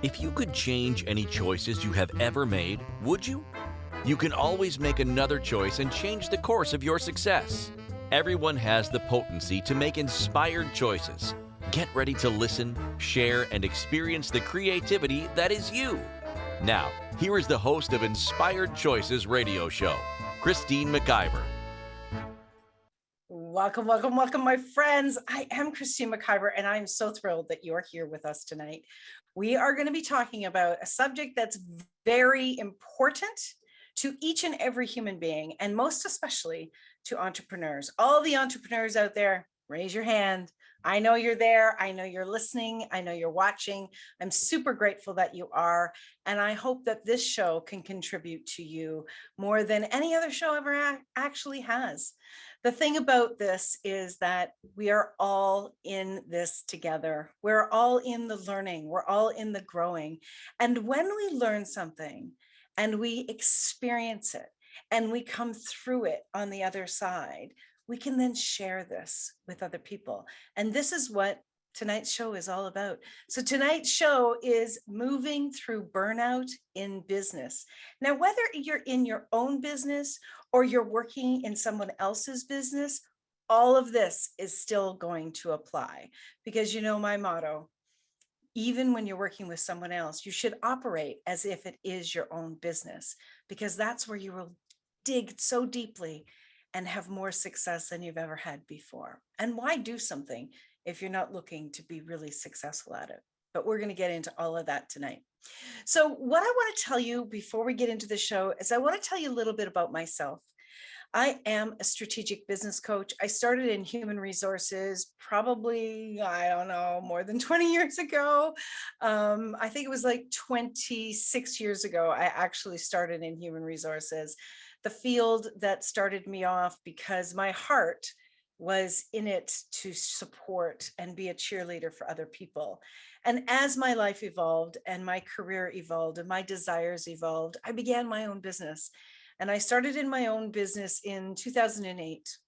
If you could change any choices you have ever made, would you? You can always make another choice and change the course of your success. Everyone has the potency to make inspired choices. Get ready to listen, share, and experience the creativity that is you. Now, here is the host of Inspired Choices radio show, Christine McIver. Welcome, welcome, welcome, my friends. I am Christine McIver, and I'm so thrilled that you are here with us tonight. We are going to be talking about a subject that's very important to each and every human being, and most especially to entrepreneurs. All the entrepreneurs out there, raise your hand. I know you're there. I know you're listening. I know you're watching. I'm super grateful that you are. And I hope that this show can contribute to you more than any other show ever actually has. The thing about this is that we are all in this together. We're all in the learning. We're all in the growing. And when we learn something and we experience it and we come through it on the other side, we can then share this with other people. And this is what tonight's show is all about. So tonight's show is moving through burnout in business. Now, whether you're in your own business or you're working in someone else's business, all of this is still going to apply, because you know my motto: even when you're working with someone else, you should operate as if it is your own business, because that's where you will dig so deeply and have more success than you've ever had before. And why do something if you're not looking to be really successful at it? But we're going to get into all of that tonight. So what I want to tell you before we get into the show is I want to tell you a little bit about myself. I am a strategic business coach. I started in human resources probably, I don't know, more than 20 years ago. I think it was like 26 years ago, I actually started in human resources, the field that started me off because my heart was in it to support and be a cheerleader for other people. And as my life evolved and my career evolved and my desires evolved, I began my own business. And I started in my own business in 2008.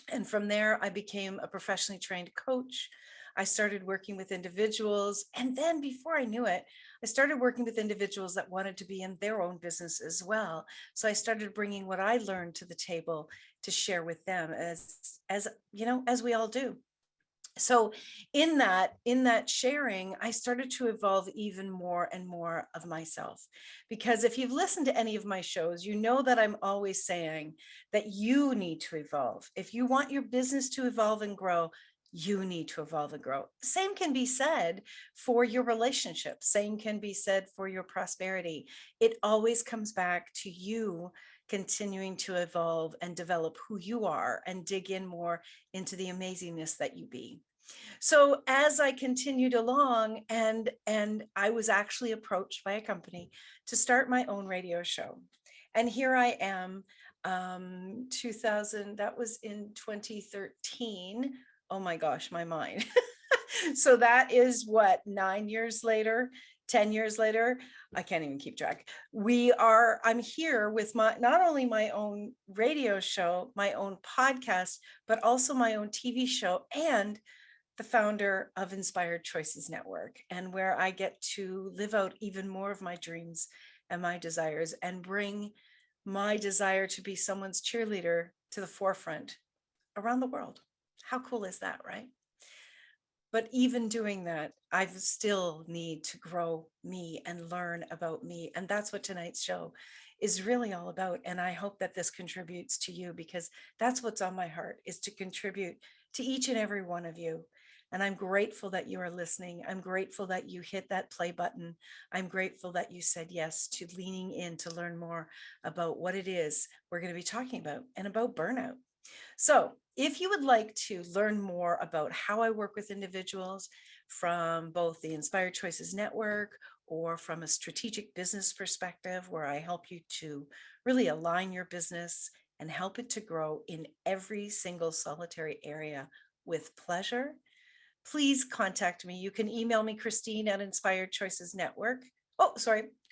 And from there, I became a professionally trained coach. I started working with individuals. And then before I knew it, I started working with individuals that wanted to be in their own business as well. So I started bringing what I learned to the table to share with them, as you know, as we all do. So in that sharing, I started to evolve even more and more of myself. Because if you've listened to any of my shows, you know that I'm always saying that you need to evolve. If you want your business to evolve and grow, you need to evolve and grow. Same can be said for your relationship. Same can be said for your prosperity. It always comes back to you continuing to evolve and develop who you are and dig in more into the amazingness that you be. So as I continued along, and I was actually approached by a company to start my own radio show. And here I am, 2000, that was in 2013. Oh my gosh, my mind. So that is what, 9 years later, 10 years later, I can't even keep track. I'm here with not only my own radio show, my own podcast, but also my own TV show, and the founder of Inspired Choices Network, and where I get to live out even more of my dreams and my desires and bring my desire to be someone's cheerleader to the forefront around the world. How cool is that, right? But even doing that, I still need to grow me and learn about me. And that's what tonight's show is really all about. And I hope that this contributes to you, because that's what's on my heart, is to contribute to each and every one of you. And I'm grateful that you are listening. I'm grateful that you hit that play button. I'm grateful that you said yes to leaning in to learn more about what it is we're going to be talking about, and about burnout. So if you would like to learn more about how I work with individuals from both the Inspired Choices Network or from a strategic business perspective, where I help you to really align your business and help it to grow in every single solitary area with pleasure, please contact me. You can email me, Christine at Inspired Choices Network.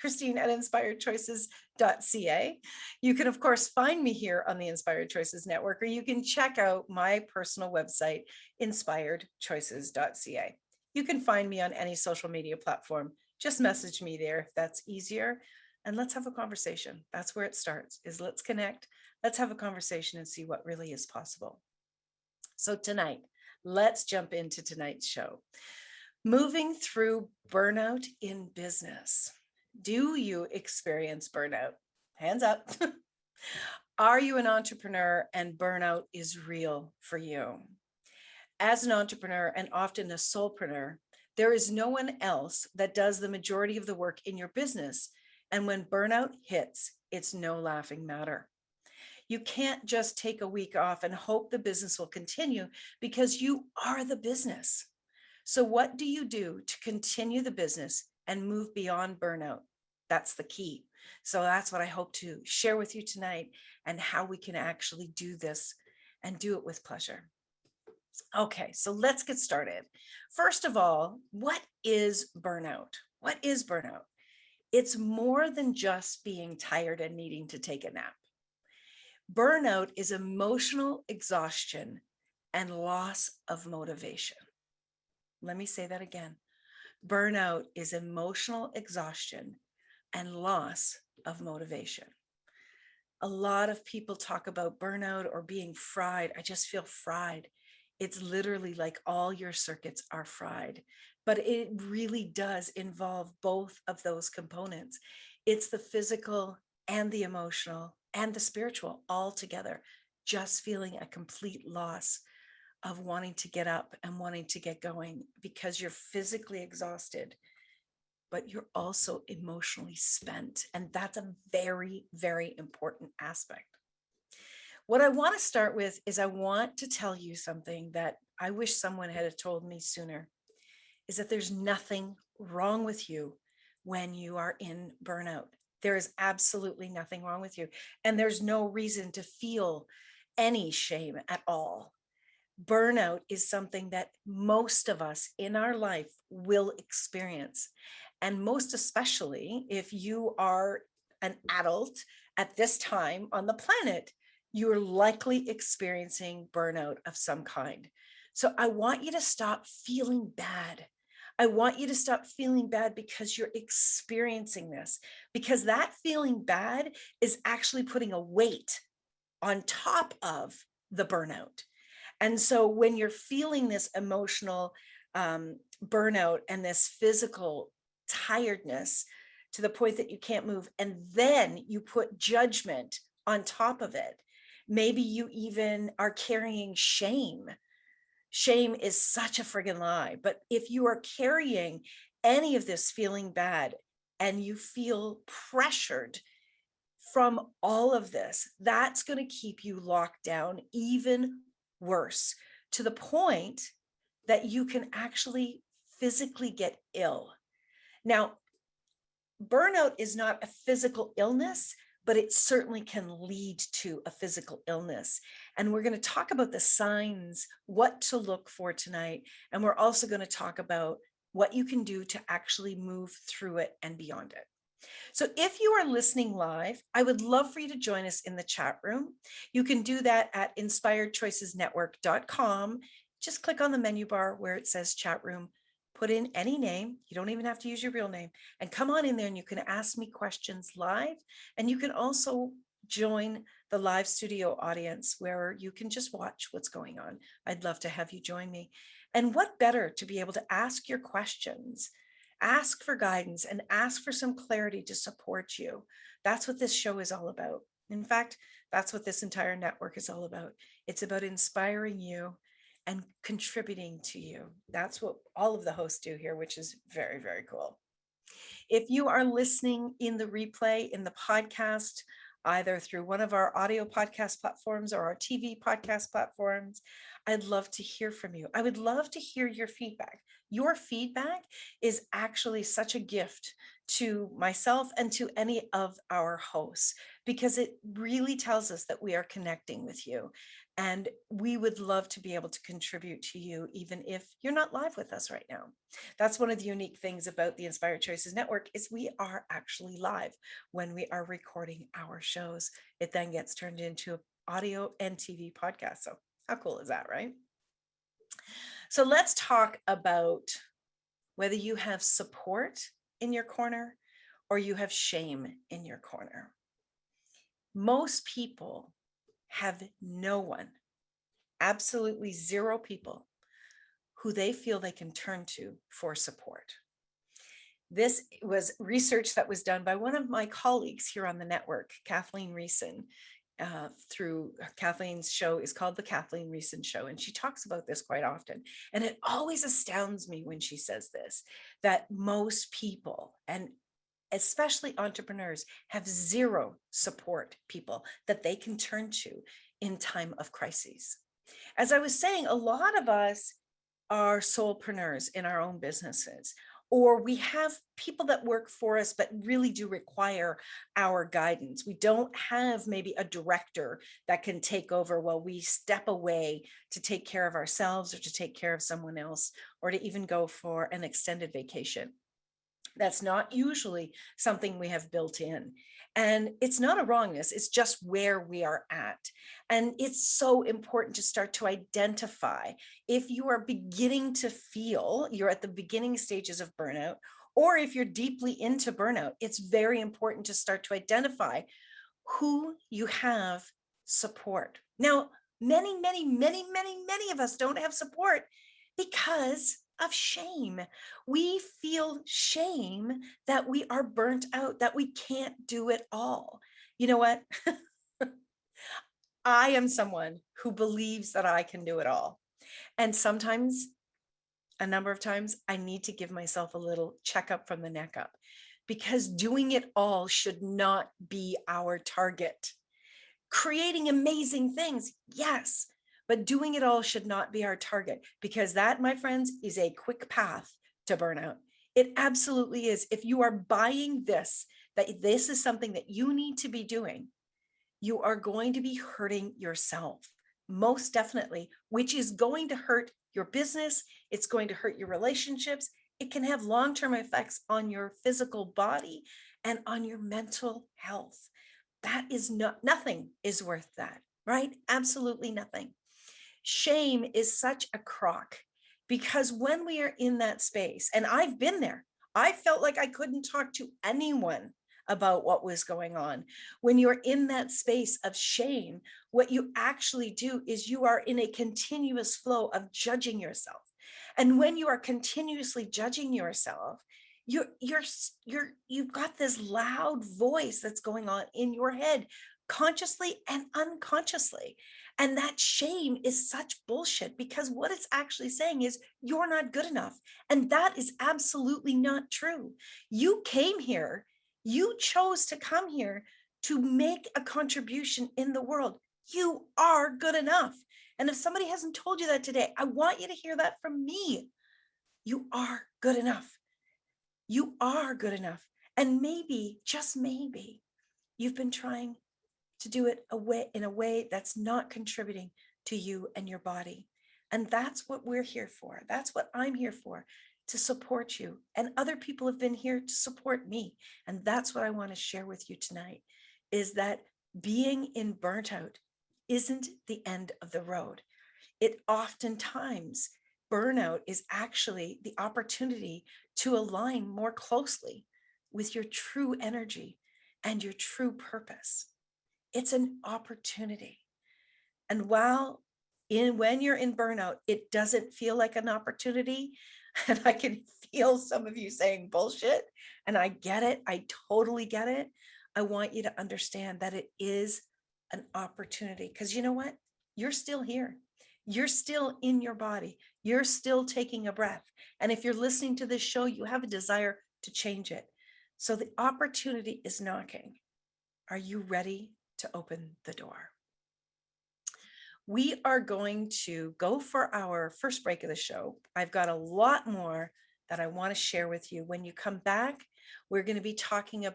Christine at inspiredchoices.ca. You can, of course, find me here on the Inspired Choices Network, or you can check out my personal website, inspiredchoices.ca. You can find me on any social media platform just message me there if that's easier. And let's have a conversation. That's where it starts, is let's connect. Let's have a conversation and see what really is possible. So tonight, let's jump into tonight's show. Moving through burnout in business. Do you experience burnout? Hands up. Are you an entrepreneur and burnout is real for you? As an entrepreneur and often a solopreneur, there is no one else that does the majority of the work in your business. And when burnout hits, it's no laughing matter. You can't just take a week off and hope the business will continue, because you are the business. So what do you do to continue the business and move beyond burnout? That's the key. So that's what I hope to share with you tonight, and how we can actually do this and do it with pleasure. Okay, so let's get started. First of all, what is burnout? What is burnout? It's more than just being tired and needing to take a nap. Burnout is emotional exhaustion and loss of motivation. Let me say that again. Burnout is emotional exhaustion and loss of motivation. A lot of people talk about burnout or being fried. I just feel fried. It's literally like all your circuits are fried, but it really does involve both of those components. It's the physical and the emotional and the spiritual all together, just feeling a complete loss of wanting to get up and wanting to get going, because you're physically exhausted, but you're also emotionally spent. And that's a very, very important aspect. What I want to start with is I want to tell you something that I wish someone had told me sooner, is that there's nothing wrong with you when you are in burnout. There is absolutely nothing wrong with you. And there's no reason to feel any shame at all. Burnout is something that most of us in our life will experience. And most especially if you are an adult at this time on the planet, you're likely experiencing burnout of some kind. So I want you to stop feeling bad. I want you to stop feeling bad because you're experiencing this, because that feeling bad is actually putting a weight on top of the burnout. And so when you're feeling this emotional burnout and this physical tiredness to the point that you can't move, and then you put judgment on top of it, maybe you even are carrying shame. Shame is such a friggin' lie. But if you are carrying any of this feeling bad and you feel pressured from all of this, that's going to keep you locked down even worse, to the point that you can actually physically get ill. Now, burnout is not a physical illness, but it certainly can lead to a physical illness. And we're going to talk about the signs, what to look for tonight. And we're also going to talk about what you can do to actually move through it and beyond it. So if you are listening live, I would love for you to join us in the chat room. You can do that at inspiredchoicesnetwork.com. Just click on the menu bar where it says chat room, put in any name. You don't even have to use your real name, and come on in there and you can ask me questions live. And you can also join the live studio audience where you can just watch what's going on. I'd love to have you join me. And what better to be able to ask your questions, ask for guidance, and ask for some clarity to support you. That's what this show is all about. In fact, that's what this entire network is all about. It's about inspiring you and contributing to you. That's what all of the hosts do here, which is very, very cool. If you are listening in the replay, in the podcast, either through one of our audio podcast platforms or our TV podcast platforms, I'd love to hear from you. I would love to hear your feedback. Your feedback is actually such a gift to myself and to any of our hosts, because it really tells us that we are connecting with you. And we would love to be able to contribute to you, even if you're not live with us right now. That's one of the unique things about the Inspired Choices Network, is we are actually live when we are recording our shows. It then gets turned into audio and TV podcast. So how cool is that, right? So let's talk about whether you have support in your corner or you have shame in your corner. Most people have no one, absolutely zero people who they feel they can turn to for support. This was research that was done by one of my colleagues here on the network, Kathleen Reason. Through Kathleen's show is called The Kathleen Reason Show. And she talks about this quite often. And it always astounds me when she says this, that most people, and especially entrepreneurs, have zero support people that they can turn to in time of crises. As I was saying, a lot of us are solopreneurs in our own businesses, or we have people that work for us but really do require our guidance. We don't have maybe a director that can take over while we step away to take care of ourselves or to take care of someone else, or to even go for an extended vacation. That's not usually something we have built in. And it's not a wrongness, it's just where we are at. And it's so important to start to identify if you are beginning to feel you're at the beginning stages of burnout, or if you're deeply into burnout. It's very important to start to identify who you have support. Now, many of us don't have support because of shame. We feel shame that we are burnt out, that we can't do it all. You know what? I am someone who believes that I can do it all. And sometimes, a number of times, I need to give myself a little checkup from the neck up, because doing it all should not be our target. Creating amazing things, yes, but doing it all should not be our target, because that, my friends, is a quick path to burnout. It absolutely is. If you are buying this, that this is something that you need to be doing, you are going to be hurting yourself, most definitely, which is going to hurt your business. It's going to hurt your relationships. It can have long-term effects on your physical body and on your mental health. That is nothing is worth that, right? Absolutely nothing. Shame is such a crock, because when we are in that space, and I've been there, I felt like I couldn't talk to anyone about what was going on. When you're in that space of shame, what you actually do is you are in a continuous flow of judging yourself. And when you are continuously judging yourself, you've got this loud voice that's going on in your head, consciously and unconsciously. And that shame is such bullshit, because what it's actually saying is you're not good enough. And that is absolutely not true. You came here, you chose to come here to make a contribution in the world. You are good enough. And if somebody hasn't told you that today, I want you to hear that from me. You are good enough. You are good enough. And maybe, just maybe, you've been trying to do it in a way that's not contributing to you and your body. And that's what we're here for. That's what I'm here for, to support you. And other people have been here to support me. And that's what I want to share with you tonight, is that being in burnout isn't the end of the road. It oftentimes, burnout is actually the opportunity to align more closely with your true energy and your true purpose. It's an opportunity. And when you're in burnout, it doesn't feel like an opportunity. And I can feel some of you saying bullshit. And I get it. I totally get it. I want you to understand that it is an opportunity, because you know what? You're still here. You're still in your body. You're still taking a breath. And if you're listening to this show, you have a desire to change it. So the opportunity is knocking. Are you ready to open the door? We are going to go for our first break of the show. I've got a lot more that I want to share with you. When you come back, we're going to be talking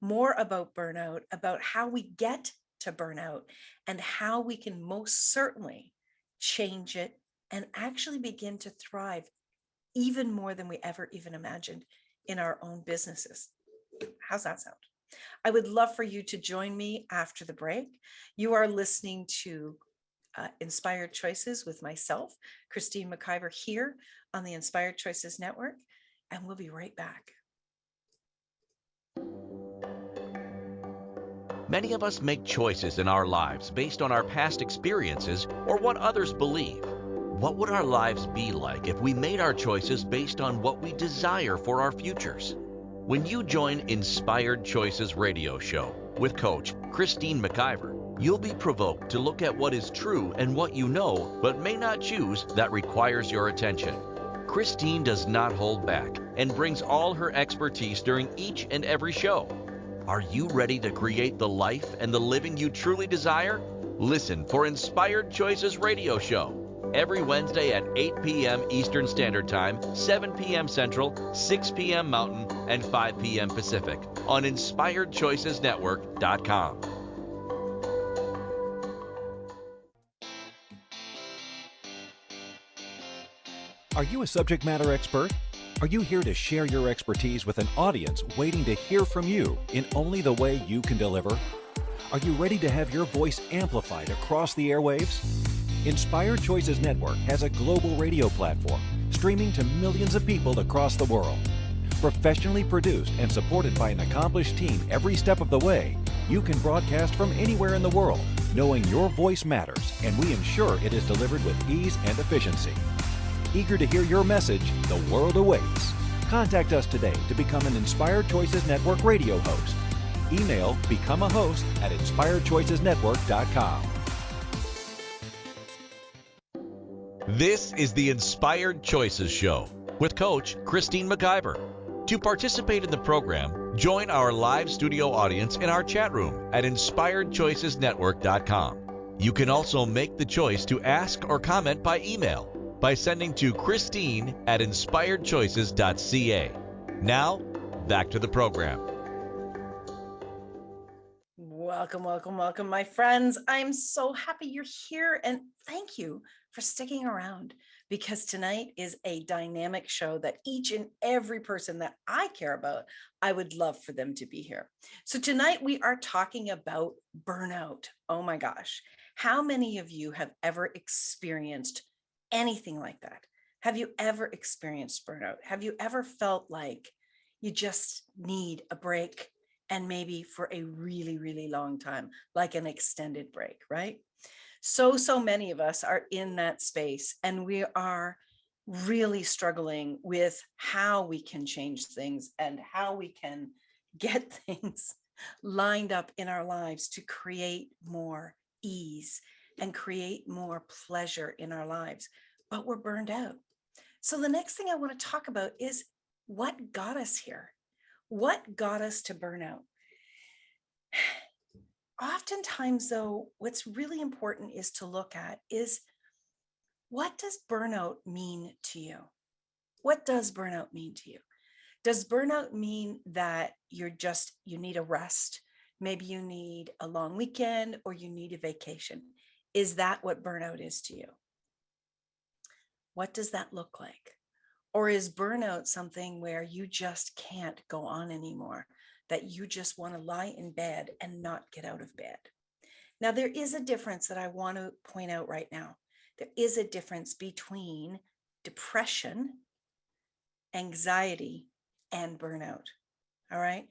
more about burnout, about how we get to burnout, and how we can most certainly change it and actually begin to thrive even more than we ever even imagined in our own businesses. How's that sound? I would love for you to join me after the break. You are listening to Inspired Choices with myself, Christine McIver, here on the Inspired Choices Network, and we'll be right back. Many of us make choices in our lives based on our past experiences or what others believe. What would our lives be like if we made our choices based on what we desire for our futures? When you join Inspired Choices radio show with Coach Christine McIver, you'll be provoked to look at what is true and what you know but may not choose that requires your attention. Christine does not hold back and brings all her expertise during each and every show. Are you ready to create the life and the living you truly desire? Listen for Inspired Choices radio show every Wednesday at 8 p.m. Eastern Standard Time, 7 p.m. Central, 6 p.m. Mountain, and 5 p.m. Pacific on InspiredChoicesNetwork.com. Are you a subject matter expert? Are you here to share your expertise with an audience waiting to hear from you in only the way you can deliver? Are you ready to have your voice amplified across the airwaves? Inspired Choices Network has a global radio platform streaming to millions of people across the world. Professionally produced and supported by an accomplished team every step of the way, you can broadcast from anywhere in the world, knowing your voice matters, and we ensure it is delivered with ease and efficiency. Eager to hear your message, the world awaits. Contact us today to become an Inspired Choices Network radio host. Email becomeahost@inspiredchoicesnetwork.com. This is the Inspired Choices Show with Coach Christine McIver. To participate in the program, join our live studio audience in our chat room at InspiredChoicesNetwork.com. You can also make the choice to ask or comment by email by sending to Christine@InspiredChoices.ca. Now, back to the program. Welcome, welcome, welcome, my friends. I'm so happy you're here, and thank you for sticking around, because tonight is a dynamic show that each and every person that I care about, I would love for them to be here. So tonight we are talking about burnout. Oh my gosh. How many of you have ever experienced anything like that? Have you ever experienced burnout? Have you ever felt like you just need a break, and maybe for a really, really long time, like an extended break, right? So many of us are in that space, and we are really struggling with how we can change things and how we can get things lined up in our lives to create more ease and create more pleasure in our lives, but we're burned out. So the next thing I want to talk about is what got us here. What got us to burnout? Oftentimes, though, what's really important is to look at is, what does burnout mean to you? What does burnout mean to you? Does burnout mean that you need a rest? Maybe you need a long weekend, or you need a vacation. Is that what burnout is to you? What does that look like? Or is burnout something where you just can't go on anymore, that you just want to lie in bed and not get out of bed? Now, there is a difference that I want to point out right now. There is a difference between depression, anxiety, and burnout. All right.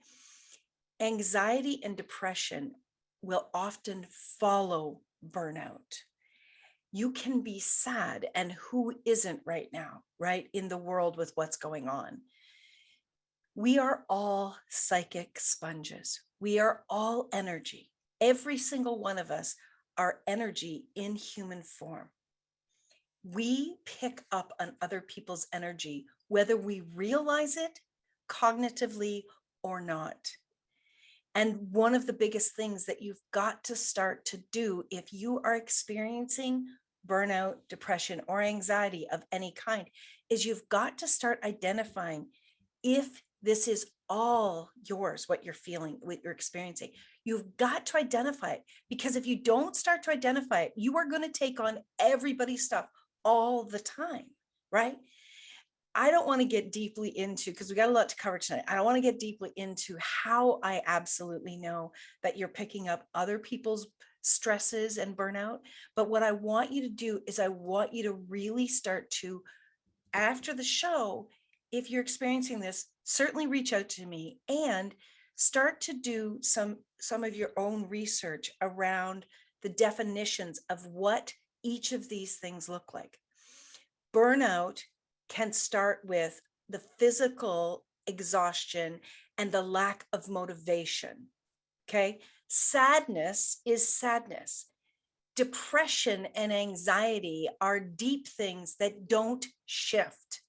Anxiety and depression will often follow burnout. You can be sad, and who isn't right now, right, in the world with what's going on. We are all psychic sponges. We are all energy. Every single one of us are energy in human form. We pick up on other people's energy, whether we realize it cognitively or not. And one of the biggest things that you've got to start to do if you are experiencing burnout, depression, or anxiety of any kind is you've got to start identifying if this is all yours, what you're feeling, what you're experiencing. You've got to identify it, because if you don't start to identify it, you are going to take on everybody's stuff all the time, right? I don't want to get deeply into, because we got a lot to cover tonight. I don't want to get deeply into how I absolutely know that you're picking up other people's stresses and burnout. But what I want you to do is I want you to really start to, after the show, if you're experiencing this, certainly reach out to me and start to do some of your own research around the definitions of what each of these things look like. Burnout can start with the physical exhaustion and the lack of motivation. Okay. Sadness is sadness. Depression and anxiety are deep things that don't shift,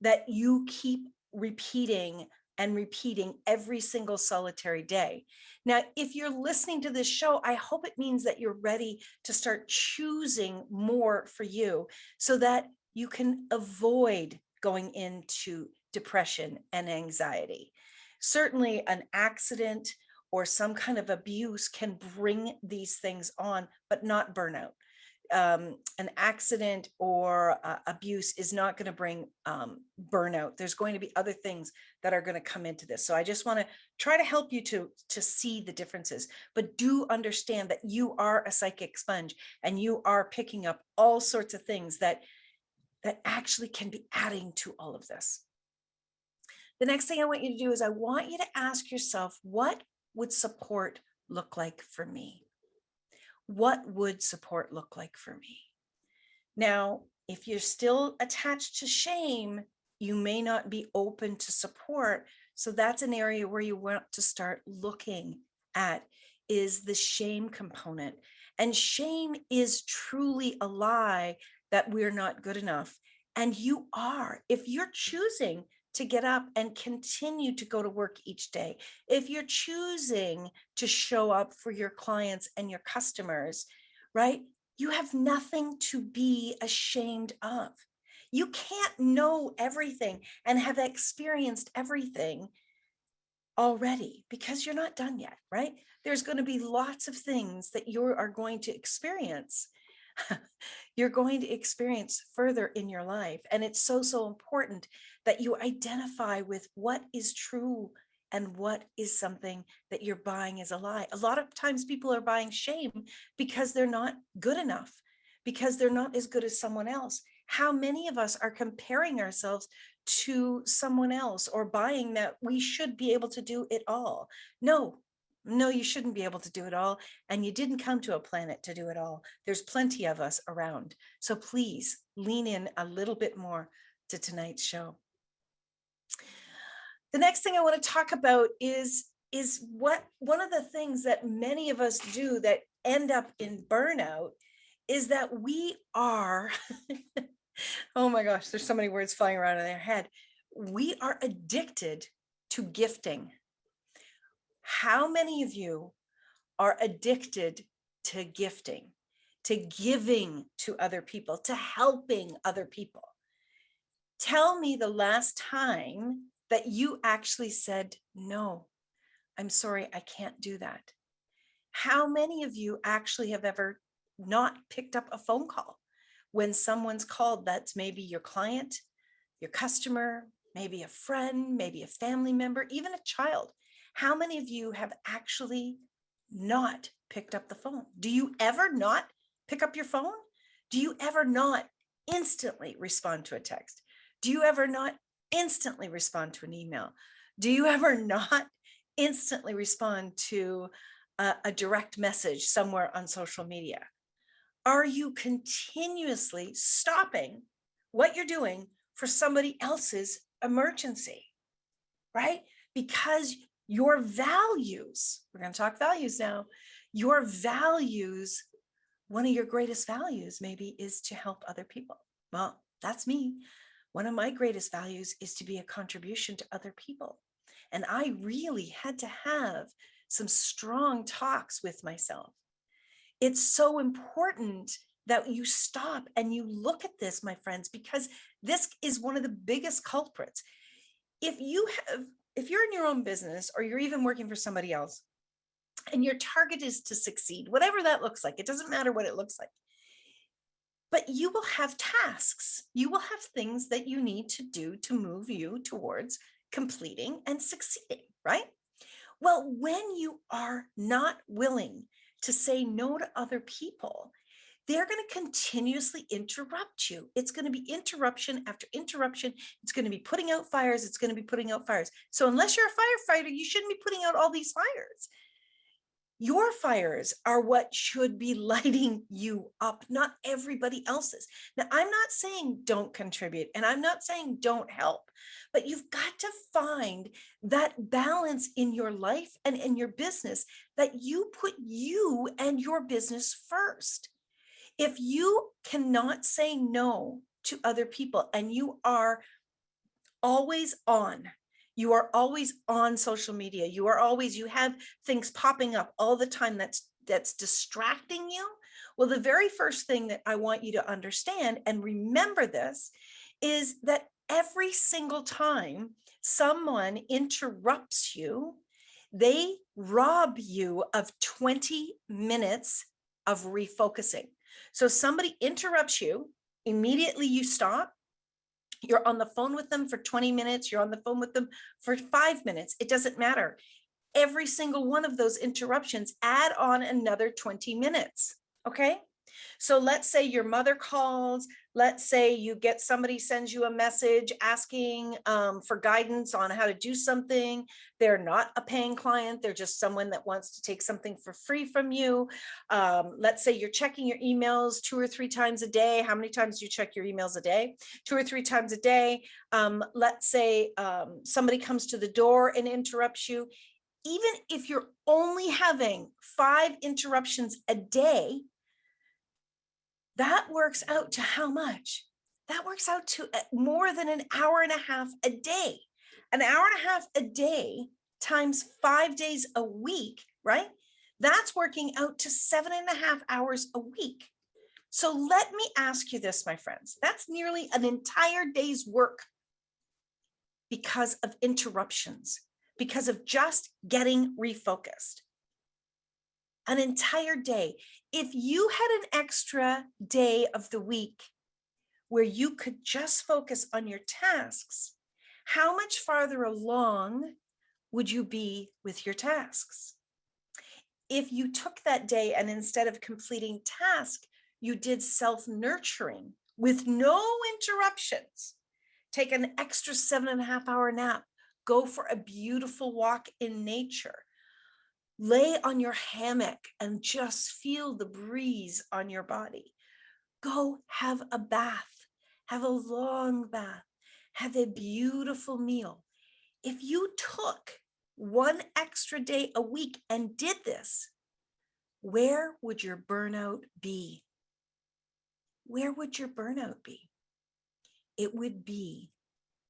that you keep repeating and repeating every single solitary day. Now, if you're listening to this show, I hope it means that you're ready to start choosing more for you so that you can avoid going into depression and anxiety. Certainly, an accident or some kind of abuse can bring these things on, but not burnout. An accident or abuse is not going to bring burnout. There's going to be other things that are going to come into this. So I just want to try to help you to see the differences, but do understand that you are a psychic sponge and you are picking up all sorts of things that actually can be adding to all of this. The next thing I want you to do is I want you to ask yourself, what would support look like for me? What would support look like for me? Now, if you're still attached to shame, you may not be open to support. So that's an area where you want to start looking at, is the shame component. And shame is truly a lie that we're not good enough. And you are. If you're choosing to get up and continue to go to work each day, if you're choosing to show up for your clients and your customers, right? You have nothing to be ashamed of. You can't know everything and have experienced everything already because you're not done yet, right? There's going to be lots of things that you are going to experience. You're going to experience further in your life. And it's so important that you identify with what is true and what is something that you're buying as a lie. A lot of times people are buying shame because they're not good enough, because they're not as good as someone else. How many of us are comparing ourselves to someone else or buying that we should be able to do it all? No, you shouldn't be able to do it all. And you didn't come to a planet to do it all. There's plenty of us around. So please lean in a little bit more to tonight's show. The next thing I want to talk about is what one of the things that many of us do that end up in burnout is that we are, oh my gosh, there's so many words flying around in their head. We are addicted to gifting. How many of you are addicted to gifting, to giving to other people, to helping other people? Tell me the last time that you actually said, no, I'm sorry, I can't do that. How many of you actually have ever not picked up a phone call when someone's called? That's maybe your client, your customer, maybe a friend, maybe a family member, even a child. How many of you have actually not picked up the phone? Do you ever not pick up your phone? Do you ever not instantly respond to a text? Do you ever not instantly respond to an email? Do you ever not instantly respond to a direct message somewhere on social media? Are you continuously stopping what you're doing for somebody else's emergency, right? Because your values, we're going to talk values now, your values, one of your greatest values maybe is to help other people. Well, that's me. One of my greatest values is to be a contribution to other people. And I really had to have some strong talks with myself. It's so important that you stop and you look at this, my friends, because this is one of the biggest culprits. If you're in your own business or you're even working for somebody else and your target is to succeed, whatever that looks like, it doesn't matter what it looks like. But you will have tasks. You will have things that you need to do to move you towards completing and succeeding, right? Well, when you are not willing to say no to other people, they're going to continuously interrupt you. It's going to be interruption after interruption. It's going to be putting out fires. It's going to be putting out fires. So unless you're a firefighter, you shouldn't be putting out all these fires. Your fires are what should be lighting you up, not everybody else's. Now, I'm not saying don't contribute, and I'm not saying don't help, but you've got to find that balance in your life and in your business, that you put you and your business first. If you cannot say no to other people and you are always on, you are always on social media, you have things popping up all the time that's distracting you. Well, the very first thing that I want you to understand and remember this is that every single time someone interrupts you, they rob you of 20 minutes of refocusing. So somebody interrupts you, immediately you stop. You're on the phone with them for 20 minutes. You're on the phone with them for 5 minutes. It doesn't matter. Every single one of those interruptions add on another 20 minutes. Okay. So let's say your mother calls. Let's say you get somebody sends you a message asking for guidance on how to do something. They're not a paying client. They're just someone that wants to take something for free from you. Let's say you're checking your emails 2 or 3 times a day. How many times do you check your emails a day? 2 or 3 times a day. Let's say somebody comes to the door and interrupts you. Even if you're only having 5 interruptions a day, that works out to how much? That works out to more than an hour and a half a day. An hour and a half a day times 5 days a week, right? That's working out to 7.5 hours a week. So let me ask you this, my friends. That's nearly an entire day's work because of interruptions, because of just getting refocused. An entire day. If you had an extra day of the week where you could just focus on your tasks, how much farther along would you be with your tasks? If you took that day and instead of completing tasks, you did self-nurturing with no interruptions, take an extra 7.5 hour nap, go for a beautiful walk in nature, lay on your hammock and just feel the breeze on your body. Go have a bath, have a long bath, have a beautiful meal. If you took 1 extra day a week and did this, where would your burnout be? Where would your burnout be? It would be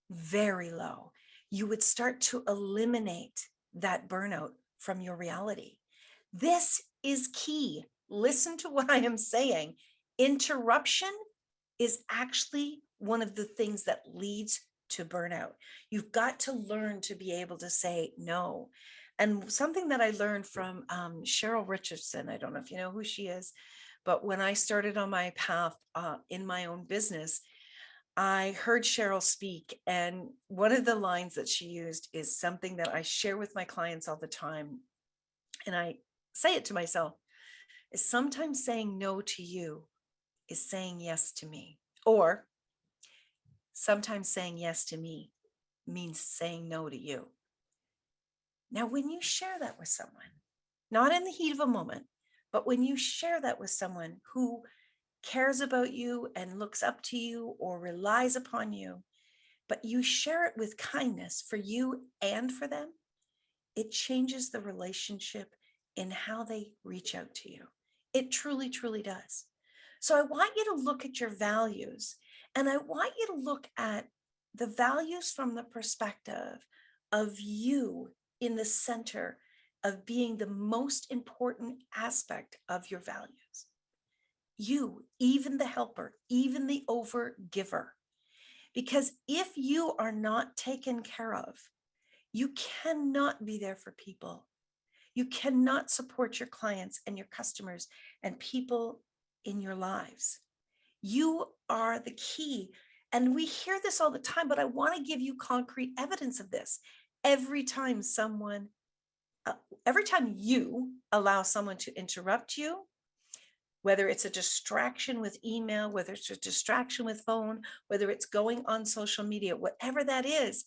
very low. You would start to eliminate that burnout from your reality. This is key. Listen to what I am saying. Interruption is actually one of the things that leads to burnout. You've got to learn to be able to say no. And something that I learned from Cheryl Richardson, I don't know if you know who she is, but when I started on my path in my own business, I heard Cheryl speak, and one of the lines that she used is something that I share with my clients all the time. And I say it to myself, is sometimes saying no to you is saying yes to me. Or sometimes saying yes to me means saying no to you. Now, when you share that with someone, not in the heat of a moment, but when you share that with someone who cares about you and looks up to you or relies upon you, but you share it with kindness for you and for them, it changes the relationship in how they reach out to you. It truly, truly does. So I want you to look at your values, and I want you to look at the values from the perspective of you in the center of being the most important aspect of your values. You, even the helper, even the over giver. Because if you are not taken care of, you cannot be there for people. You cannot support your clients and your customers and people in your lives. You are the key. And we hear this all the time, but I want to give you concrete evidence of this. Every time you allow someone to interrupt you, whether it's a distraction with email, whether it's a distraction with phone, whether it's going on social media, whatever that is,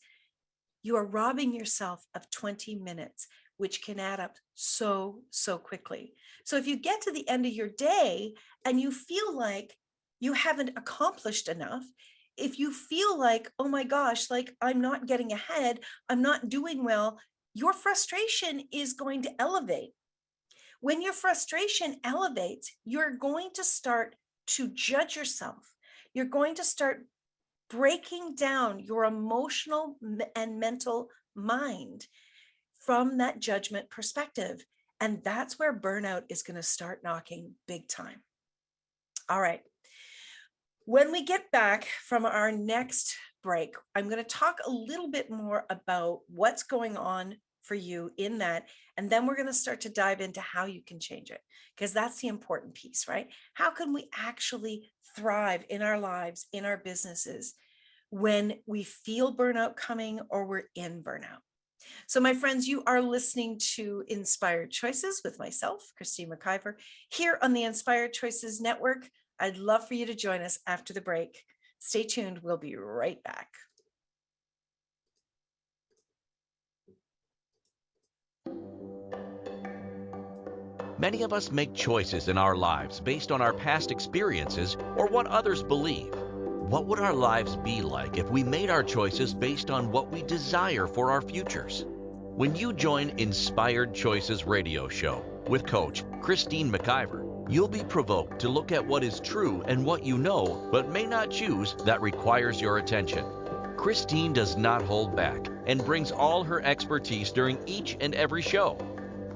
you are robbing yourself of 20 minutes, which can add up so quickly. So if you get to the end of your day and you feel like you haven't accomplished enough, if you feel like, oh my gosh, like I'm not getting ahead, I'm not doing well, your frustration is going to elevate. When your frustration elevates, you're going to start to judge yourself. You're going to start breaking down your emotional and mental mind from that judgment perspective. And that's where burnout is going to start knocking big time. All right. When we get back from our next break, I'm going to talk a little bit more about what's going on for you in that. And then we're going to start to dive into how you can change it, because that's the important piece, right? How can we actually thrive in our lives, in our businesses, when we feel burnout coming or we're in burnout? So my friends, you are listening to Inspired Choices with myself, Christine McIver, here on the Inspired Choices Network. I'd love for you to join us after the break. Stay tuned. We'll be right back. Many of us make choices in our lives based on our past experiences or what others believe. What would our lives be like if we made our choices based on what we desire for our futures? When you join Inspired Choices radio show with Coach Christine McIver, you'll be provoked to look at what is true and what you know but may not choose that requires your attention. Christine does not hold back and brings all her expertise during each and every show.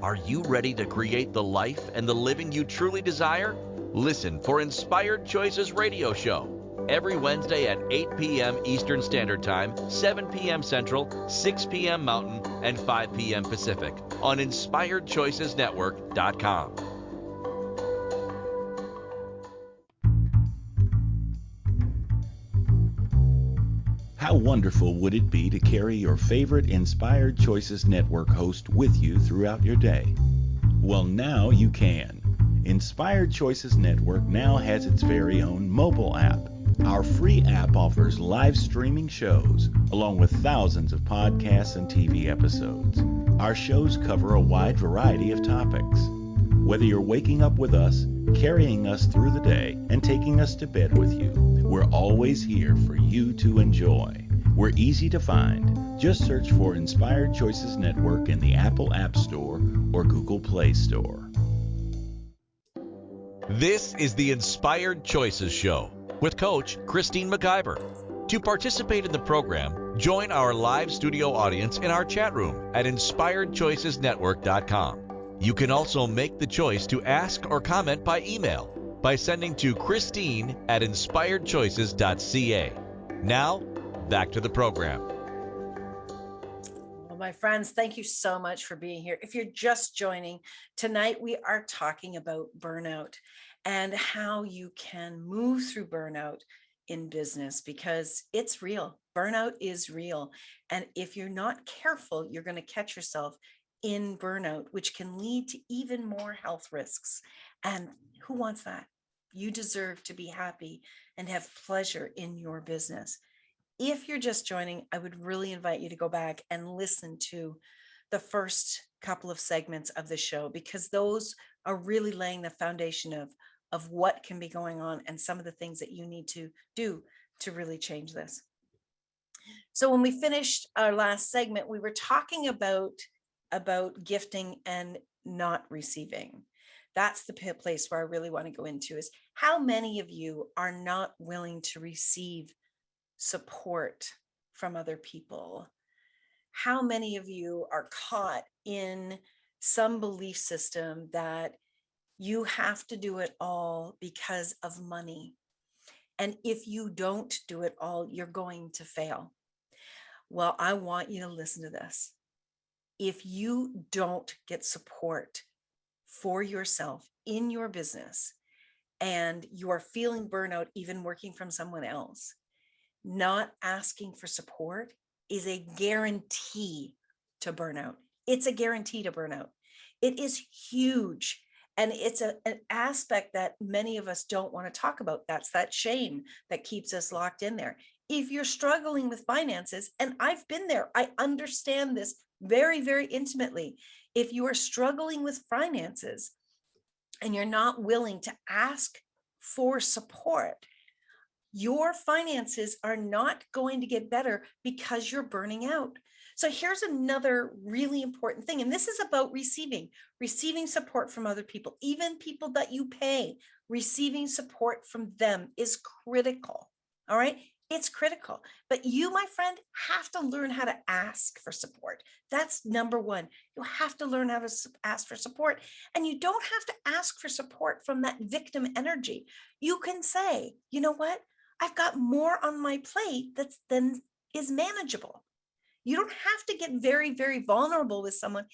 Are you ready to create the life and the living you truly desire? Listen for Inspired Choices radio show every Wednesday at 8 p.m. Eastern Standard Time, 7 p.m. Central, 6 p.m. Mountain, and 5 p.m. Pacific on InspiredChoicesNetwork.com. How wonderful would it be to carry your favorite Inspired Choices Network host with you throughout your day? Well, now you can. Inspired Choices Network now has its very own mobile app. Our free app offers live streaming shows, along with thousands of podcasts and TV episodes. Our shows cover a wide variety of topics. Whether you're waking up with us, carrying us through the day, and taking us to bed with you, we're always here for you to enjoy. We're easy to find. Just search for Inspired Choices Network in the Apple App Store or Google Play Store. This is the Inspired Choices Show with Coach Christine McIver. To participate in the program, join our live studio audience in our chat room at InspiredChoicesNetwork.com. You can also make the choice to ask or comment by email by sending to Christine@InspiredChoices.ca. Now, back to the program. Well, my friends, thank you so much for being here. If you're just joining, tonight we are talking about burnout and how you can move through burnout in business, because it's real. Burnout is real. And if you're not careful, you're going to catch yourself in burnout, which can lead to even more health risks. And who wants that? You deserve to be happy and have pleasure in your business. If you're just joining, I would really invite you to go back and listen to the first couple of segments of the show, because those are really laying the foundation of what can be going on and some of the things that you need to do to really change this. So when we finished our last segment, we were talking about gifting and not receiving. That's the place where I really want to go into, is how many of you are not willing to receive support from other people? How many of you are caught in some belief system that you have to do it all because of money? And if you don't do it all, you're going to fail. Well, I want you to listen to this. If you don't get support for yourself in your business and you are feeling burnout, even working from someone else, not asking for support is a guarantee to burnout. It's a guarantee to burnout. It is huge. And it's an aspect that many of us don't want to talk about. That's that shame that keeps us locked in there. If you're struggling with finances, and I've been there, I understand this very, very intimately. If you are struggling with finances and you're not willing to ask for support, your finances are not going to get better because you're burning out. So here's another really important thing. And this is about receiving support from other people, even people that you pay. Receiving support from them is critical. All right. It's critical. But you, my friend, have to learn how to ask for support. That's number one. You have to learn how to ask for support. And you don't have to ask for support from that victim energy. You can say, you know what? I've got more on my plate than is manageable. You don't have to get very, very vulnerable with someone.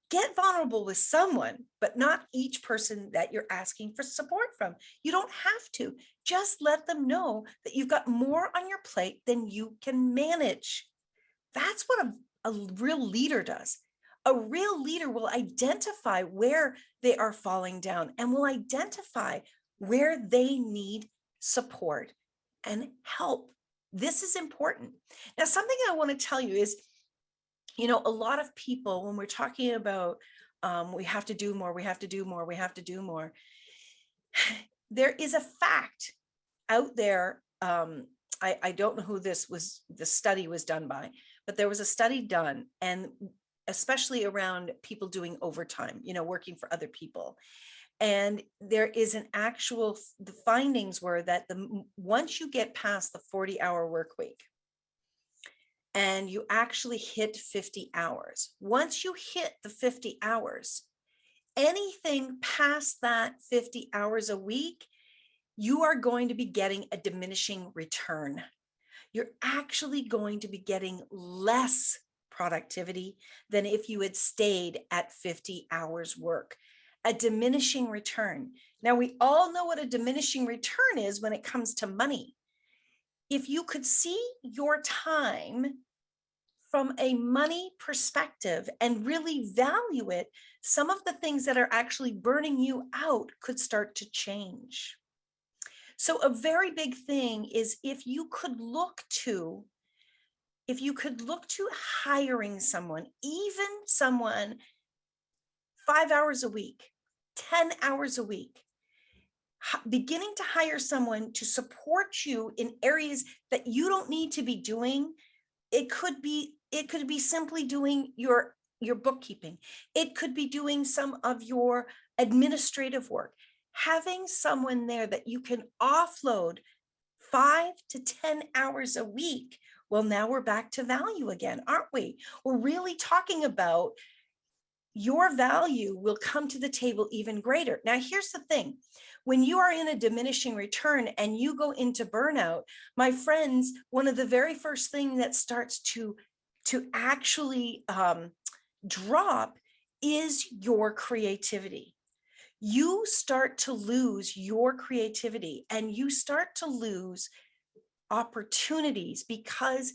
Get vulnerable with someone, but not each person that you're asking for support from. You don't have to. Just let them know that you've got more on your plate than you can manage. That's what a real leader does. A real leader will identify where they are falling down and will identify where they need support and help. This is important. Now, something I want to tell you is, a lot of people, when we're talking about we have to do more, we have to do more, we have to do more, there is a fact out there. I don't know who the study was done by, but there was a study done, and especially around people doing overtime, working for other people. And there is the findings were that once you get past the 40-hour work week and you actually hit 50 hours, once you hit the 50 hours, anything past that 50 hours a week, you are going to be getting a diminishing return. You're actually going to be getting less productivity than if you had stayed at 50 hours work. A diminishing return. Now, we all know what a diminishing return is when it comes to money. If you could see your time from a money perspective and really value it, some of the things that are actually burning you out could start to change. So a very big thing is if you could look to hiring someone, even someone 5 hours a week, 10 hours a week, beginning to hire someone to support you in areas that you don't need to be doing. It could be simply doing your bookkeeping. It could be doing some of your administrative work. Having someone there that you can offload 5 to 10 hours a week. Well, now we're back to value again, aren't we? We're really talking about your value will come to the table even greater. Now, here's the thing. When you are in a diminishing return and you go into burnout, my friends, one of the very first things that starts to actually drop is your creativity. You start to lose your creativity and you start to lose opportunities because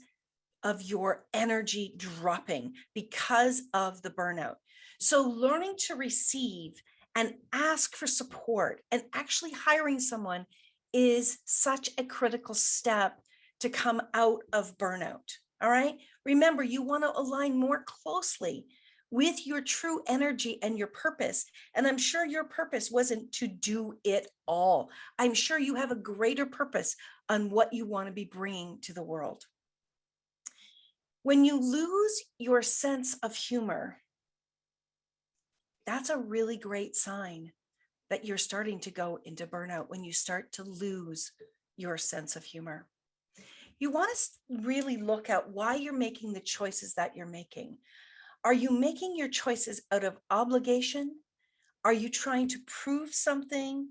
of your energy dropping, because of the burnout. So learning to receive and ask for support and actually hiring someone is such a critical step to come out of burnout. All right. Remember, you want to align more closely with your true energy and your purpose. And I'm sure your purpose wasn't to do it all. I'm sure you have a greater purpose on what you want to be bringing to the world. When you lose your sense of humor, that's a really great sign that you're starting to go into burnout, when you start to lose your sense of humor. You want to really look at why you're making the choices that you're making. Are you making your choices out of obligation? Are you trying to prove something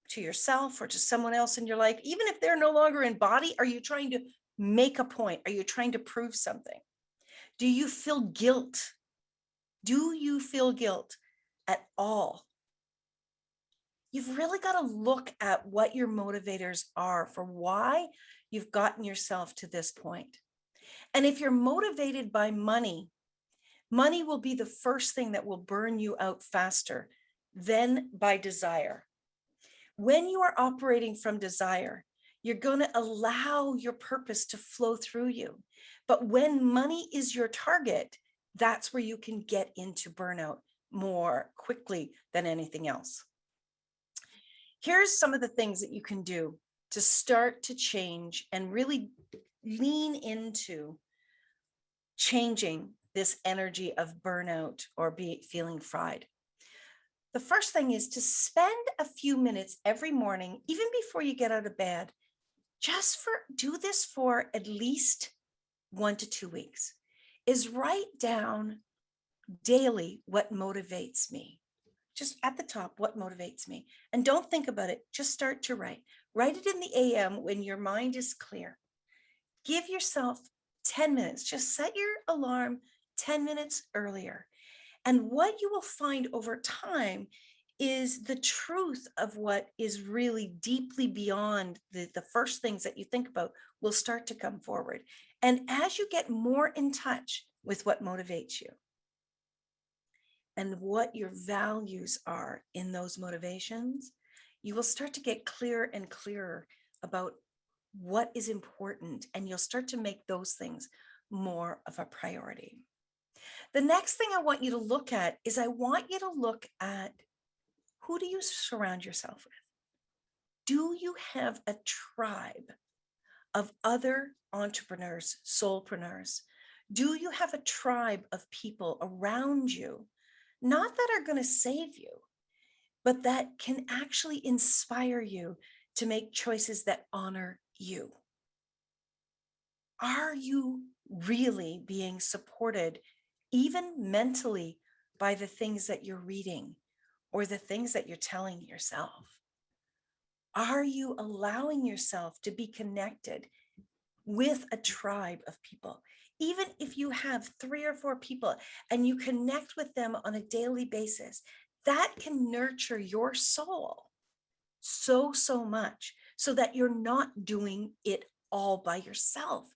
to yourself or to someone else in your life? Even if they're no longer in body, are you trying to make a point? Are you trying to prove something? Do you feel guilt? Do you feel guilt at all? You've really got to look at what your motivators are for why you've gotten yourself to this point. And if you're motivated by money, money will be the first thing that will burn you out faster then by desire. When you are operating from desire, you're going to allow your purpose to flow through you. But when money is your target, that's where you can get into burnout more quickly than anything else. Here's some of the things that you can do to start to change and really lean into changing this energy of burnout or feeling fried. The first thing is to spend a few minutes every morning, even before you get out of bed, do this for at least 1 to 2 weeks, is write down daily what motivates me. Just at the top, what motivates me. And don't think about it, just start to write. Write it in the AM when your mind is clear. Give yourself 10 minutes, just set your alarm 10 minutes earlier. And what you will find over time is the truth of what is really deeply beyond the first things that you think about will start to come forward. And as you get more in touch with what motivates you and what your values are in those motivations, you will start to get clearer and clearer about what is important, and you'll start to make those things more of a priority. The next thing I want you to look at is I want you to look at, who do you surround yourself with? Do you have a tribe of other entrepreneurs, soulpreneurs? Do you have a tribe of people around you, not that are going to save you, but that can actually inspire you to make choices that honor you? Are you really being supported, even mentally, by the things that you're reading or the things that you're telling yourself? Are you allowing yourself to be connected with a tribe of people? Even if you have 3 or 4 people and you connect with them on a daily basis, that can nurture your soul so much, so that you're not doing it all by yourself.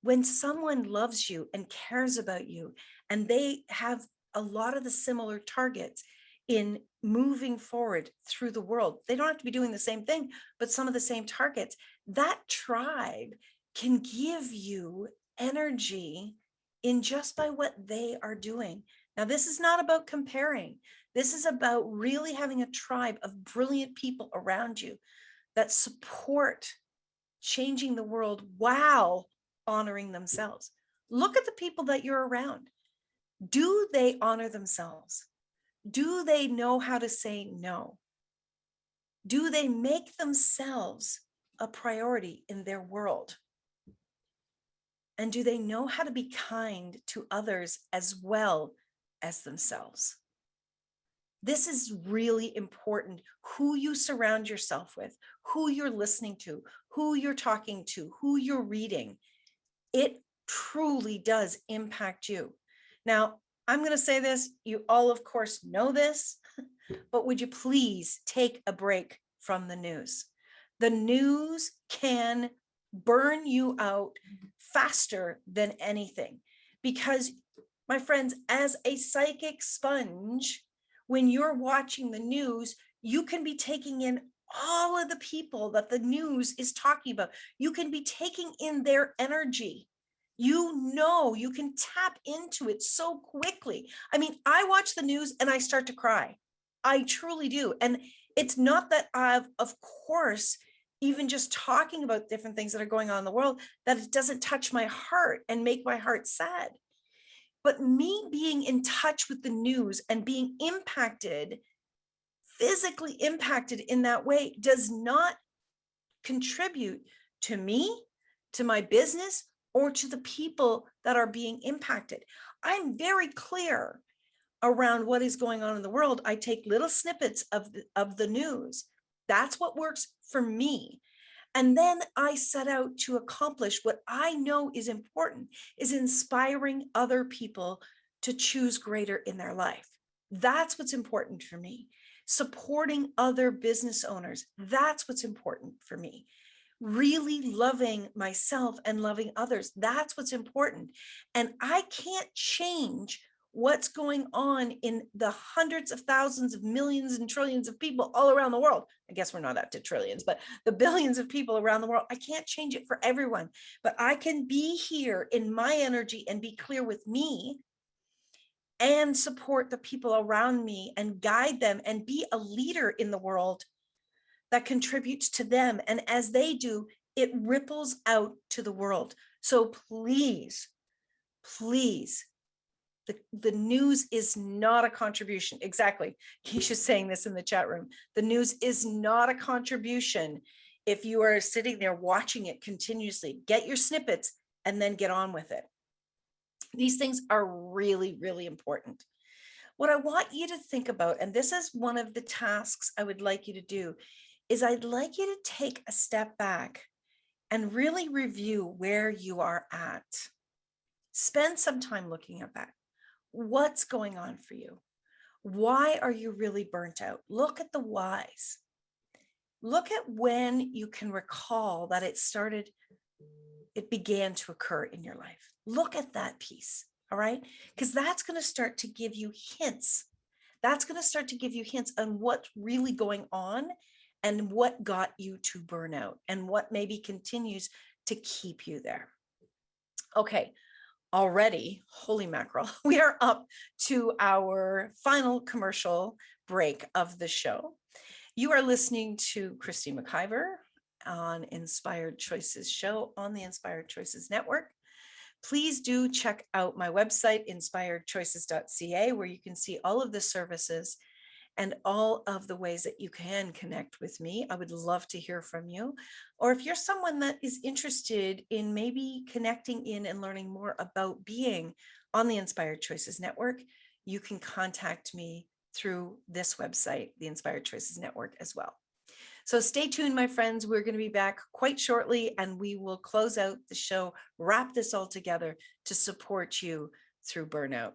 When someone loves you and cares about you, and they have a lot of the similar targets in moving forward through the world, they don't have to be doing the same thing, but some of the same targets, that tribe can give you energy in just by what they are doing. Now, this is not about comparing. This is about really having a tribe of brilliant people around you that support changing the world while honoring themselves. Look at the people that you're around. Do they honor themselves? Do they know how to say no? Do they make themselves a priority in their world? And do they know how to be kind to others as well as themselves? This is really important. Who you surround yourself with, who you're listening to, who you're talking to, who you're reading, it truly does impact you. Now, I'm going to say this, you all, of course, know this, but would you please take a break from the news? The news can burn you out faster than anything, because, my friends, as a psychic sponge, when you're watching the news, you can be taking in all of the people that the news is talking about. You can be taking in their energy. You know, you can tap into it so quickly. I mean, I watch the news and I start to cry. I truly do. And it's not that of course, even just talking about different things that are going on in the world, that it doesn't touch my heart and make my heart sad. But me being in touch with the news and being impacted, physically impacted in that way, does not contribute to me, to my business, or to the people that are being impacted. I'm very clear around what is going on in the world. I take little snippets of the news. That's what works for me. And then I set out to accomplish what I know is important, is inspiring other people to choose greater in their life. That's what's important for me. Supporting other business owners, that's what's important for me. Really loving myself and loving others, that's what's important. And I can't change what's going on in the hundreds of thousands of millions and trillions of people all around the world. I guess we're not up to trillions, but the billions of people around the world. I can't change it for everyone, but I can be here in my energy and be clear with me and support the people around me and guide them and be a leader in the world that contributes to them. And as they do, it ripples out to the world. So please, please, the news is not a contribution. Exactly. Keisha's saying this in the chat room. The news is not a contribution. If you are sitting there watching it continuously, get your snippets and then get on with it. These things are really, really important. What I want you to think about, and this is one of the tasks I would like you to do, is I'd like you to take a step back and really review where you are at. Spend some time looking at that. What's going on for you? Why are you really burnt out? Look at the whys. Look at when you can recall that it began to occur in your life. Look at that piece, all right? Because that's going to start to give you hints. That's going to start to give you hints on what's really going on and what got you to burnout and what maybe continues to keep you there. Okay. Already, holy mackerel, we are up to our final commercial break of the show. You are listening to Christine McIver on Inspired Choices show on the Inspired Choices Network. Please do check out my website, inspiredchoices.ca, where you can see all of the services and all of the ways that you can connect with me. I would love to hear from you. Or if you're someone that is interested in maybe connecting in and learning more about being on the Inspired Choices Network, you can contact me through this website, the Inspired Choices Network, as well. So stay tuned, my friends. We're going to be back quite shortly, and we will close out the show, wrap this all together to support you through burnout.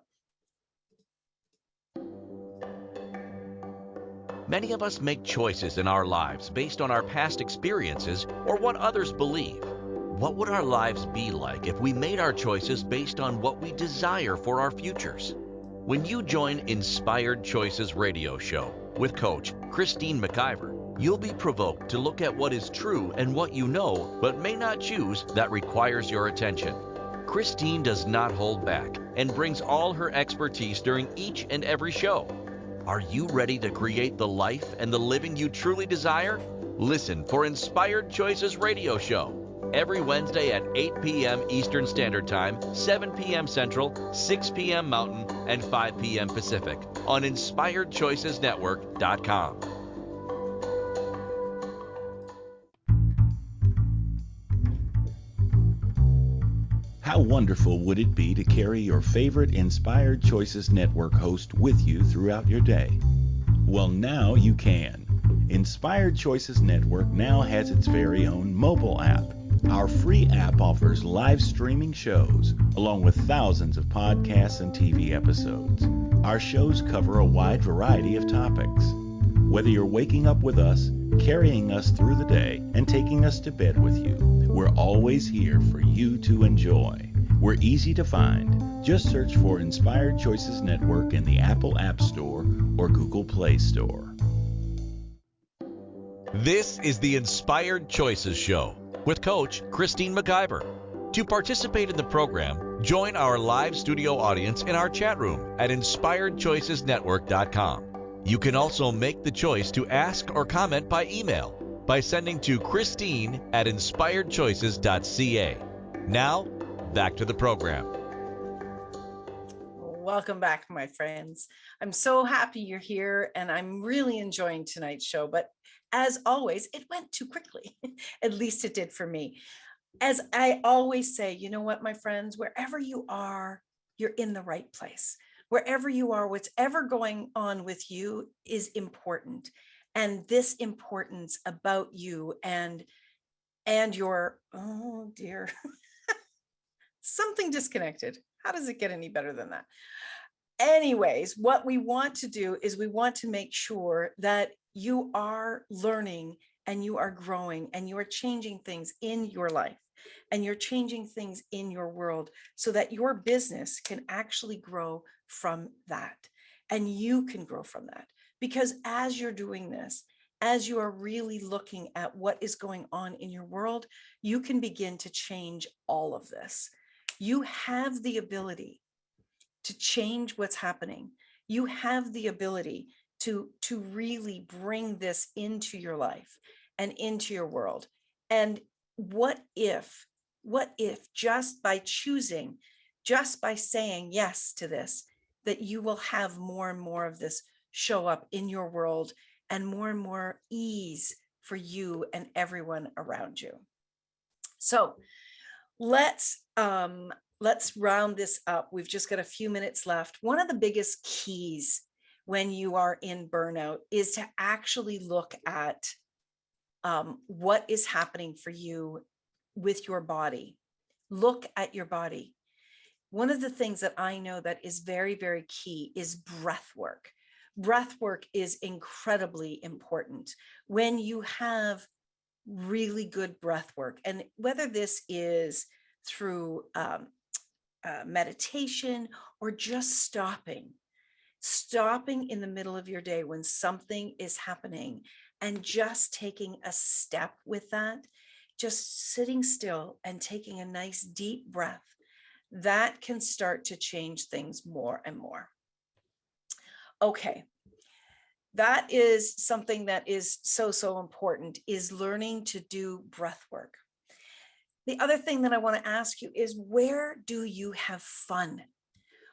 Many of us make choices in our lives based on our past experiences or what others believe. What would our lives be like if we made our choices based on what we desire for our futures? When you join Inspired Choices radio show with Coach Christine McIver, you'll be provoked to look at what is true and what you know but may not choose that requires your attention. Christine does not hold back and brings all her expertise during each and every show. Are you ready to create the life and the living you truly desire? Listen for Inspired Choices radio show every Wednesday at 8 p.m. Eastern Standard Time, 7 p.m. Central, 6 p.m. Mountain, and 5 p.m. Pacific on InspiredChoicesNetwork.com. How wonderful would it be to carry your favorite Inspired Choices Network host with you throughout your day? Well, now you can. Inspired Choices Network now has its very own mobile app. Our free app offers live streaming shows, along with thousands of podcasts and TV episodes. Our shows cover a wide variety of topics. Whether you're waking up with us, carrying us through the day, and taking us to bed with you, we're always here for you to enjoy. We're easy to find. Just search for Inspired Choices Network in the Apple App Store or Google Play Store. This is the Inspired Choices Show with Coach Christine McIver. To participate in the program, join our live studio audience in our chat room at InspiredChoicesNetwork.com. You can also make the choice to ask or comment by email by sending to Christine@InspiredChoices.ca. Now, back to the program. Welcome back, my friends. I'm so happy you're here, and I'm really enjoying tonight's show. But as always, it went too quickly. At least it did for me. As I always say, you know what, my friends, wherever you are, you're in the right place. Wherever you are, whatever going on with you is important. And this importance about you and your, oh dear, something disconnected. How does it get any better than that? Anyways, what we want to do is we want to make sure that you are learning and you are growing and you are changing things in your life. and you're changing things in your world so that your business can actually grow from that, and you can grow from that. Because as you're doing this, as you are really looking at what is going on in your world, you can begin to change all of this. You have the ability to change what's happening. You have the ability to really bring this into your life and into your world. And what if just by choosing, just by saying yes to this, that you will have more and more of this show up in your world, and more ease for you and everyone around you. So let's round this up. We've just got a few minutes left. One of the biggest keys when you are in burnout is to actually look at what is happening for you with your body. Look at your body. One of the things that I know that is very, very key is breath work. Breath work is incredibly important when you have really good breath work. And whether this is through meditation or just stopping in the middle of your day when something is happening and just taking a step with that, just sitting still and taking a nice deep breath, that can start to change things more and more. Okay, that is something that is so important, is learning to do breath work. The other thing that I want to ask you is, where do you have fun?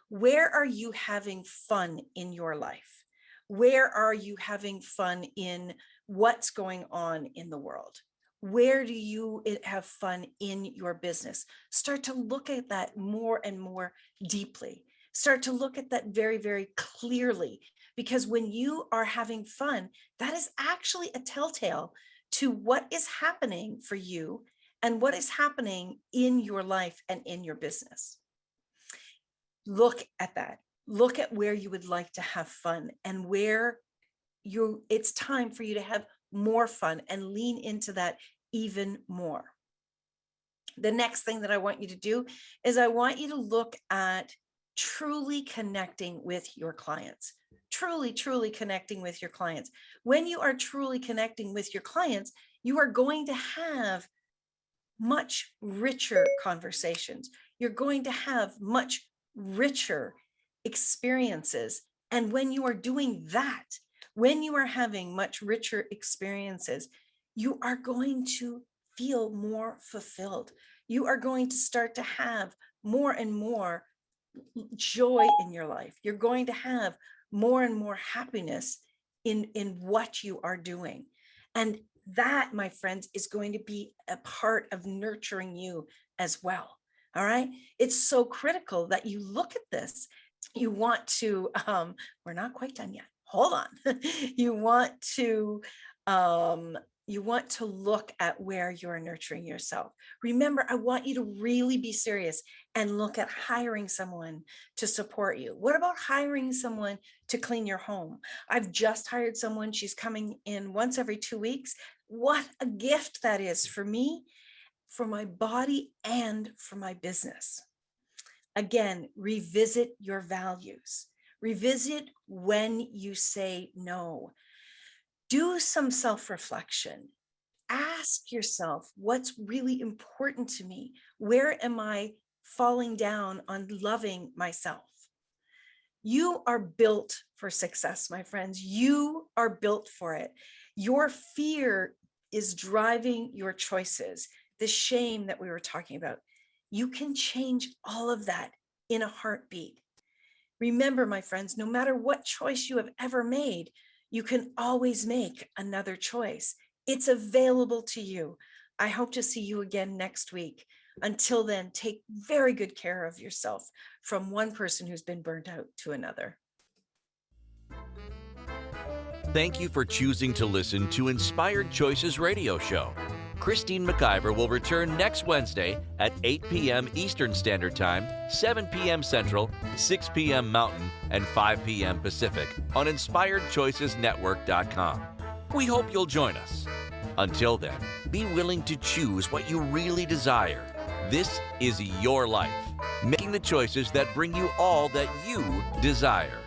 Where are you having fun in your life? Where are you having fun in what's going on in the world? Where do you have fun in your business? Start to look at that more and more deeply. Start to look at that very, very clearly, because when you are having fun, that is actually a telltale to what is happening for you and what is happening in your life and in your business. Look at that. Look at where you would like to have fun and where it's time for you to have more fun, and lean into that even more. The next thing that I want you to do is I want you to look at truly connecting with your clients. Truly connecting with your clients. When you are truly connecting with your clients, you are going to have much richer conversations. You're going to have much richer experiences. And when you are doing that, when you are having much richer experiences, you are going to feel more fulfilled. You are going to start to have more and more joy in your life. You're going to have more and more happiness in what you are doing. And that, my friends, is going to be a part of nurturing you as well. All right. It's so critical that you look at this. You want to, we're not quite done yet. Hold on. You want to look at where you're nurturing yourself. Remember, I want you to really be serious and look at hiring someone to support you. What about hiring someone to clean your home? I've just hired someone. She's coming in once every 2 weeks. What a gift that is for me, for my body, and for my business. Again, revisit your values. Revisit when you say no. Do some self-reflection. Ask yourself, what's really important to me? Where am I falling down on loving myself? You are built for success, my friends. You are built for it. Your fear is driving your choices. The shame that we were talking about. You can change all of that in a heartbeat. Remember, my friends, no matter what choice you have ever made, you can always make another choice. It's available to you. I hope to see you again next week. Until then, take very good care of yourself, from one person who's been burnt out to another. Thank you for choosing to listen to Inspired Choices Radio Show. Christine McIver will return next Wednesday at 8 p.m. Eastern Standard Time, 7 p.m. Central, 6 p.m. Mountain, and 5 p.m. Pacific on InspiredChoicesNetwork.com. We hope you'll join us. Until then, be willing to choose what you really desire. This is your life, making the choices that bring you all that you desire.